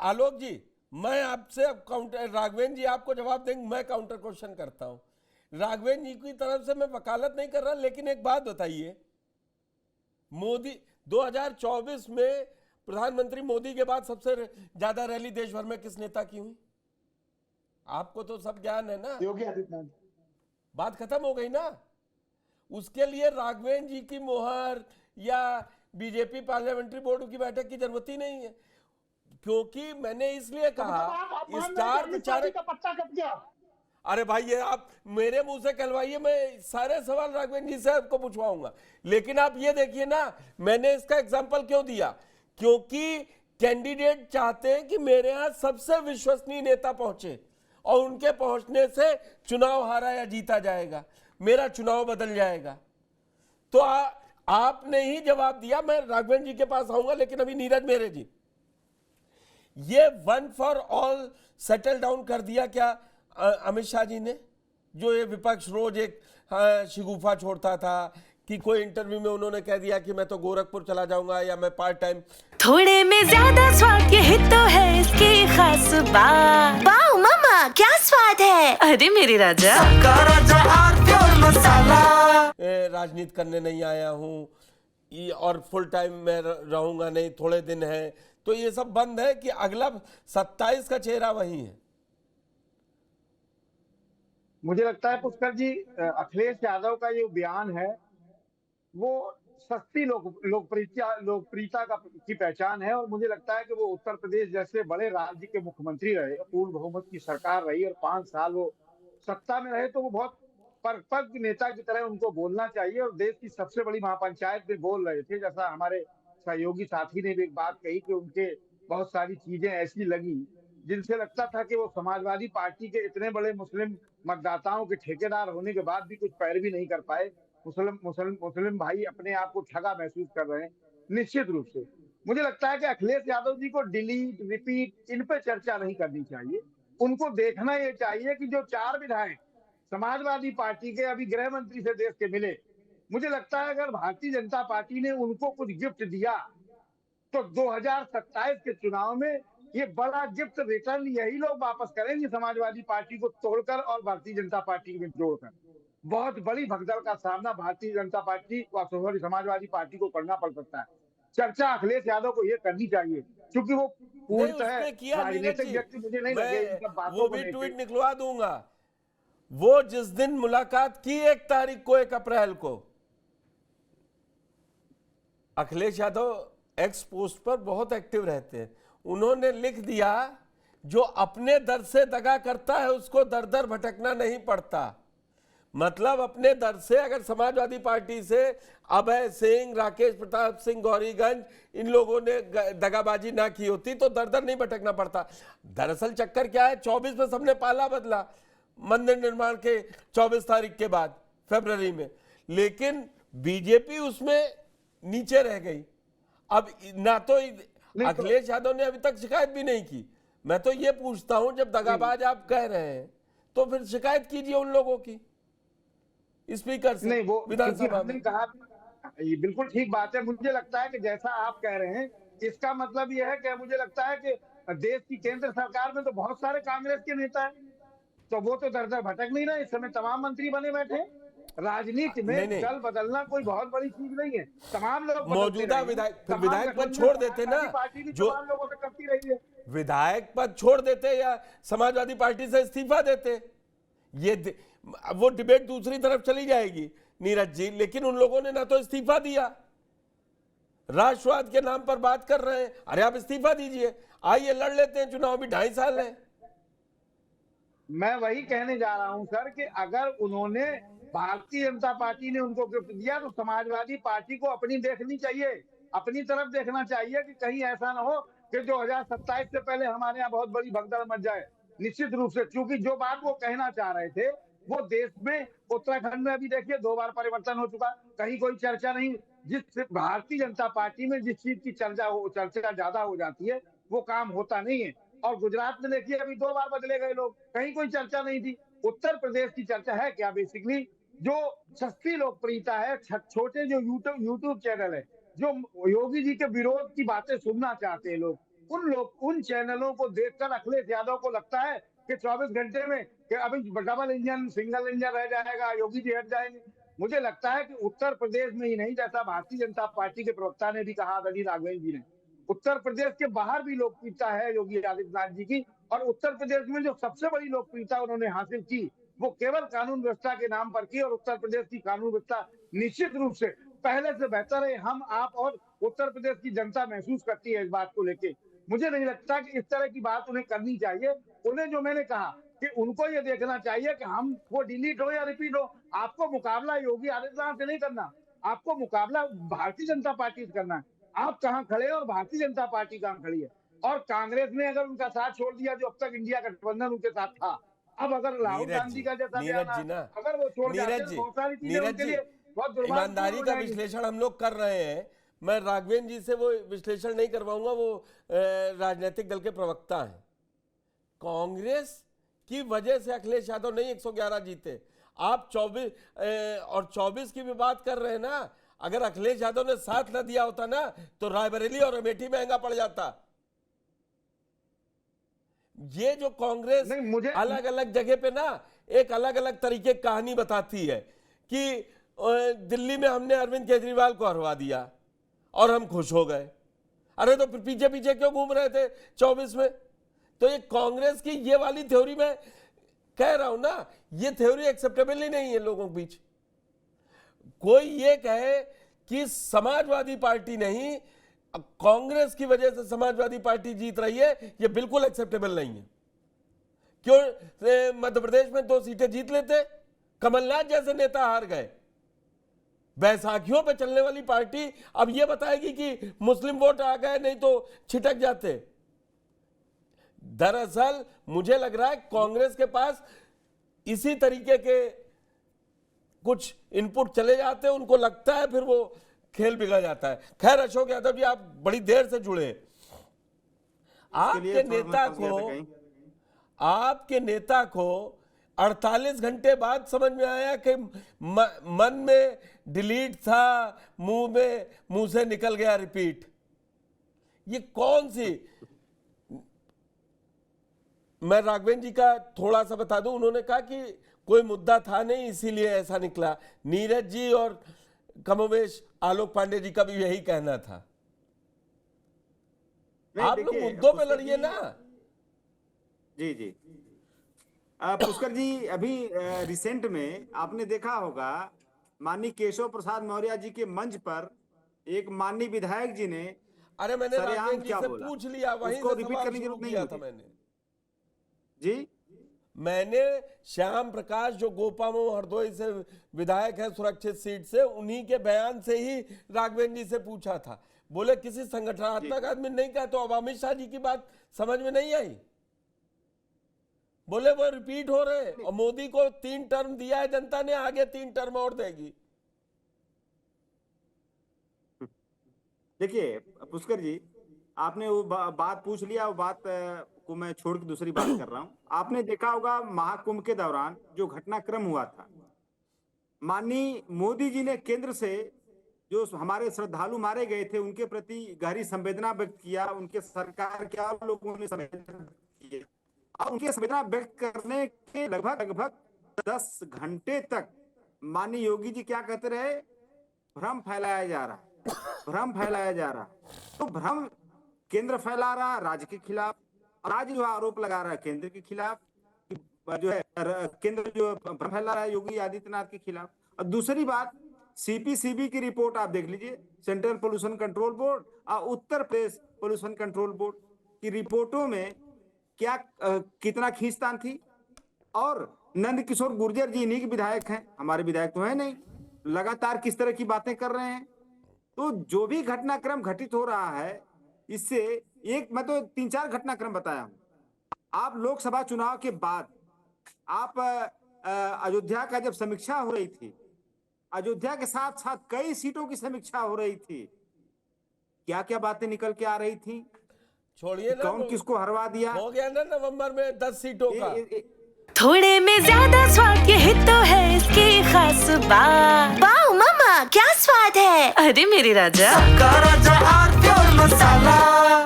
आलोक जी, मैं आपसे अब काउंटर, राघवेंद्र जी आपको जवाब देंगे, मैं काउंटर क्वेश्चन करता हूं। राघवेंद्र जी की तरफ से मैं वकालत नहीं कर रहा, लेकिन एक बात बताइए, मोदी 2024 में प्रधानमंत्री मोदी के बाद सबसे ज्यादा रैली देश भर में किस नेता की हुई? आपको तो सब ज्ञान है ना। योगी आदित्यनाथ। बात खत्म हो गई ना। उसके लिए राघवेंद्र जी की मोहर या बीजेपी पार्लियामेंट्री बोर्ड की बैठक की जरूरत ही नहीं है, क्योंकि मैंने इसलिए तो कहा मतलब आप मान रहे हैं स्टार कि इस पार्टी प्रचारक। का पत्ता कट गया। अरे भाई, ये आप मेरे मुंह से कहलवाइए, मैं सारे सवाल राघवेंद्र जी से आपको पूछवाऊंगा। लेकिन आप ये देखिए ना, मैंने इसका एग्जांपल क्यों दिया, क्योंकि कैंडिडेट चाहते हैं कि मेरे यहां सबसे विश्वसनीय नेता पहुंचे, और उनके पहुंचने से चुनाव हारा या जीता जाएगा, मेरा चुनाव बदल जाएगा। तो आपने ही जवाब दिया। मैं राघवेंद्र जी के पास आऊंगा, लेकिन अभी नीरज मेरे जी, ये one for all settle down कर दिया क्या अमित शाह जी ने? जो ये विपक्ष रोज एक शिगुफा छोड़ता था कि कोई इंटरव्यू में उन्होंने कह दिया कि मैं तो गोरखपुर चला जाऊंगा या मैं पार्ट टाइम। थोड़े में ज्यादा स्वाद, यही तो है इसकी खास बात। वाओ मम्मा, क्या स्वाद है। अरे मेरे राजा, राजनीति करने नहीं आया हूँ और फुल टाइम मैं रहूंगा नहीं, थोड़े दिन है, तो ये सब बंद है कि अगला 27 का चेहरा वही है। मुझे लगता है पुष्कर जी, अखिलेश यादव का ये बयान है वो सस्ती लोकप्रियता की पहचान है। और मुझे लगता है कि वो उत्तर प्रदेश जैसे बड़े राज्य के मुख्यमंत्री रहे, पूर्ण बहुमत की सरकार रही और 5 साल वो सत्ता में रहे, तो वो बहुत परिपक्व नेता की तरह उनको बोलना चाहिए। और देश की सबसे बड़ी महापंचायत में बोल रहे थे, जैसा हमारे सहयोगी साथी ने भी एक बात कही कि उनके बहुत सारी चीजें ऐसी लगी जिनसे लगता था कि वो समाजवादी पार्टी के इतने बड़े मुस्लिम मतदाताओं के ठेकेदार होने के बाद भी कुछ पैरवी नहीं कर पाए। मुस्लिम भाई अपने आप को ठगा महसूस कर रहे हैं। निश्चित रूप से मुझे लगता है कि अखिलेश यादव जी को डिलीट रिपीट इन पे चर्चा नहीं करनी चाहिए। उनको देखना ये चाहिए कि जो 4 विधायक समाजवादी पार्टी के अभी गृह मंत्री से देश के मिले, मुझे लगता है अगर भारतीय जनता पार्टी ने उनको कुछ गिफ्ट दिया तो 2027 के चुनाव में ये बड़ा गिफ्ट रिटर्न यही लोग वापस करेंगे, समाजवादी पार्टी को तोड़कर और भारतीय जनता पार्टी में जोड़कर। बहुत बड़ी भगदड़ का सामना भारतीय जनता पार्टी और समाजवादी पार्टी को करना पड़ सकता है। चर्चा अखिलेश यादव को ये करनी चाहिए, क्योंकि वो नहीं, पूर्णतः उसने किया नीरज राजनीतिक जी, व्यक्ति मुझे नहीं लगे इन सब मैं बातों वो को भी लेकर। ट्वीट निकलवा दूंगा। वो जिस दिन मुलाकात की 1 तारीख को, 1 अप्रैल को, अखिलेश यादव एक्स पोस्ट पर बहुत एक्टिव रहते हैं, उन्होंने लिख दिया जो अपने दर से दगा करता है उसको दर दर भटकना नहीं पड़ता। मतलब अपने दर से अगर समाजवादी पार्टी से अभय सिंह, राकेश प्रताप सिंह गौरीगंज, इन लोगों ने दगाबाजी ना की होती तो दर दर नहीं भटकना पड़ता। दरअसल चक्कर क्या है, 24 में सबने पाला बदला मंदिर निर्माण के 24 तारीख के बाद फरवरी में, लेकिन बीजेपी उसमें नीचे रह गई। अब ना तो अखिलेश यादव ने अभी तक शिकायत भी नहीं की। मैं तो ये पूछता हूं, जब दगाबाज आप कह रहे हैं तो फिर शिकायत कीजिए उन लोगों की स्पीकर से, नहीं, वो विधानसभा हमने में। कहा ये बिल्कुल ठीक बात है। मुझे लगता है कि जैसा आप कह रहे हैं, इसका मतलब यह है कि मुझे लगता है कि देश की केंद्र सरकार में तो बहुत सारे कांग्रेस के नेता हैं, तो वो तो दर दर भटक नहीं रहे। इस समय तमाम मंत्री बने बैठे हैं। राजनीति नहीं में नहीं, दल बदलना कोई बहुत बड़ी चीज नहीं है, तमाम लोग बदलते मौजूदा रहे हैं। विधायक, फिर तमाम विधायक पद गठबंधन छोड़ देते ना, समाजवादी पार्टी भी जो तमाम लोगों से करती रही है। विधायक पद छोड़ देते या समाजवादी पार्टी से इस्तीफा देते, ये वो डिबेट दूसरी तरफ चली जाएगी नीरज जी। लेकिन उन लोगों ने ना तो इस्तीफा दिया, राष्ट्रवाद के नाम पर बात कर रहे हैं। अरे आप इस्तीफा दीजिए, आइए लड़ लेते हैं चुनाव, भी 2.5 साल है। मैं वही कहने जा रहा हूं सर कि अगर उन्होंने, भारतीय जनता पार्टी ने उनको गिफ्ट दिया तो समाजवादी पार्टी को अपनी देखनी चाहिए, अपनी तरफ देखना चाहिए कि कहीं ऐसा ना हो कि 2027 से पहले हमारे यहाँ बहुत बड़ी भगदड़ मच जाए। निश्चित रूप से, क्योंकि जो बात वो कहना चाह रहे थे वो देश में, उत्तराखंड में अभी देखिए 2 बार परिवर्तन हो चुका, कहीं कोई चर्चा नहीं। जिस भारतीय जनता पार्टी में जिस चीज की चर्चा ज्यादा हो जाती है वो काम होता नहीं है। और गुजरात में देखिए अभी 2 बार बदले गए लोग, कहीं कोई चर्चा नहीं थी। उत्तर प्रदेश की चर्चा है क्या? बेसिकली जो सस्ती लोकप्रियता है, छोटे जो यूट्यूब चैनल है, जो योगी जी के विरोध की बातें सुनना चाहते हैं लोग, उन चैनलों को देखकर अखिलेश यादव को लगता है कि 24 घंटे में कि अभी डबल इंजन सिंगल इंजन रह जाएगा, योगी जी हट जाएंगे। मुझे लगता है कि उत्तर प्रदेश में ही नहीं, जैसा भारतीय जनता पार्टी के प्रवक्ता ने भी कहा, आदरणीय राघवेंद्र जी ने, उत्तर प्रदेश के बाहर भी लोकप्रियता है योगी आदित्यनाथ जी की। और उत्तर प्रदेश में जो सबसे बड़ी लोकप्रियता उन्होंने हासिल की वो केवल कानून व्यवस्था के नाम पर की। और उत्तर प्रदेश की कानून व्यवस्था निश्चित रूप से पहले से बेहतर है। हम, आप और उत्तर प्रदेश की जनता महसूस करती है इस बात को लेके। मुझे नहीं लगता कि इस तरह की बात उन्हें करनी चाहिए। उन्हें, जो मैंने कहा कि उनको ये देखना चाहिए कि हम वो डिलीट हो या रिपीट हो, आपको मुकाबला योगी आदित्यनाथ से नहीं करना, आपको मुकाबला भारतीय जनता पार्टी से करना है। आप कहाँ खड़े हैं और भारतीय जनता पार्टी कहाँ खड़ी है। और कांग्रेस ने अगर उनका साथ छोड़ दिया, जो अब तक इंडिया गठबंधन उनके साथ था, अब अगर राहुल गांधी का जैसा बयान, अगर वो छोड़ जाते हैं, बहुत सारी चीजें उनके लिए बहुत ईमानदारी का विश्लेषण हम लोग कर रहे हैं। मैं राघवेंद्र जी से वो विश्लेषण नहीं करवाऊंगा, वो राजनीतिक दल के प्रवक्ता हैं। कांग्रेस की वजह से अखिलेश यादव नहीं 111 जीते। आप 24 की भी बात कर रहे हैं ना। अगर अखिलेश यादव ने साथ न दिया होता ना तो रायबरेली और अमेठी महंगा पड़ जाता। ये जो कांग्रेस अलग अलग जगह पे ना एक अलग अलग तरीके की कहानी बताती है कि दिल्ली में हमने अरविंद केजरीवाल को हरवा दिया और हम खुश हो गए। अरे तो पीछे पीछे क्यों घूम रहे थे 24 में? तो ये कांग्रेस की ये वाली थ्योरी में कह रहा हूं ना, ये थ्योरी एक्सेप्टेबल ही नहीं है लोगों के बीच। कोई ये कहे कि समाजवादी पार्टी नहीं, कांग्रेस की वजह से समाजवादी पार्टी जीत रही है, ये बिल्कुल एक्सेप्टेबल नहीं है। क्यों मध्य प्रदेश में 2 सीटें जीत लेते, कमलनाथ जैसे नेता हार गए। बैसाखियों पे चलने वाली पार्टी अब ये बताएगी कि मुस्लिम वोट आ गए, नहीं तो छिटक जाते। दरअसल मुझे लग रहा है कांग्रेस के पास इसी तरीके के कुछ इनपुट चले जाते हैं, उनको लगता है, फिर वो खेल बिगड़ जाता है। खैर अशोक यादव जी, आप बड़ी देर से जुड़े। आपके नेता को 48 घंटे बाद समझ में आया कि मन में डिलीट था, मुंह से निकल गया रिपीट। ये कौन सी, मैं राघवेंद्र जी का थोड़ा सा बता दूं। उन्होंने कहा कि कोई मुद्दा था नहीं इसीलिए ऐसा निकला। नीरज जी और कमोवेश आलोक पांडे जी का भी यही कहना था। आप लोग मुद्दों पे लड़िए ना। जी जी पुष्कर जी, अभी रिसेंट में आपने देखा होगा माननीय केशव प्रसाद मौर्य जी के मंच पर एक माननीय विधायक जी ने, अरे मैंने राघवेंद्र जी से पूछ लिया, वहीं उसको रिपीट करने की जरूरत नहीं था मैंने जी। मैंने श्याम प्रकाश जो गोपामो हरदोई से विधायक है सुरक्षित सीट से, उन्हीं के बयान से ही राघवेंद्र जी से पूछा था। बोले किसी संगठनात्मक आदमी नहीं कहा, तो अब अमित शाह जी की बात समझ में नहीं आई। बोले वो रिपीट हो रहे हैं और मोदी को 3 टर्म दिया है जनता ने, आगे 3 टर्म और देगी। देखिए पुष्कर जी, आपने वो बात पूछ लिया, वो बात को मैं छोड़ के दूसरी बात कर रहा हूं। आपने देखा होगा महाकुंभ के दौरान जो घटनाक्रम हुआ था, माननीय मोदी जी ने केंद्र से जो हमारे श्रद्धालु मारे गए थे उनके प्रति गहरी संवेदना व्यक्त किया। उनके सरकार क्या लोगों ने संवेदना की, और उनके संवेदना व्यक्त करने के लगभग 10 घंटे तक माननीय योगी जी क्या कहते रहे, भ्रम फैलाया जा रहा, भ्रम फैलाया जा रहा। तो भ्रम केंद्र फैला रहा राज्य के खिलाफ, राज्य जो आरोप लगा रहा है केंद्र के खिलाफ, जो है केंद्र जो भ्रम फैला रहा है योगी आदित्यनाथ के खिलाफ। और दूसरी बात, सीपीसीबी की रिपोर्ट आप देख लीजिए, सेंट्रल पोल्यूशन कंट्रोल बोर्ड और Uttar Pradesh pollution control board की रिपोर्टों में क्या कितना खींचतान थी। और नंद किशोर गुर्जर जी इन्हीं के विधायक हैं, हमारे विधायक तो है नहीं, लगातार किस तरह की बातें कर रहे हैं। तो जो भी घटनाक्रम घटित हो रहा है, इससे एक, मैं तो 3-4 घटनाक्रम बताया हूं। आप लोकसभा चुनाव के बाद आप अयोध्या का जब समीक्षा हो रही थी, अयोध्या के साथ साथ कई सीटों की समीक्षा हो रही थी, क्या क्या बातें निकल के आ रही थी। छोड़िए ना, कौन किसको हरवा दिया, हो गया ना नवंबर में 10 सीटों का। थोड़े में ज्यादा स्वाद, यही तो है इसकी खास बात। वाओ मम्मा क्या स्वाद है, अरे मेरे राजा। सबका राजा आरती और मसाला।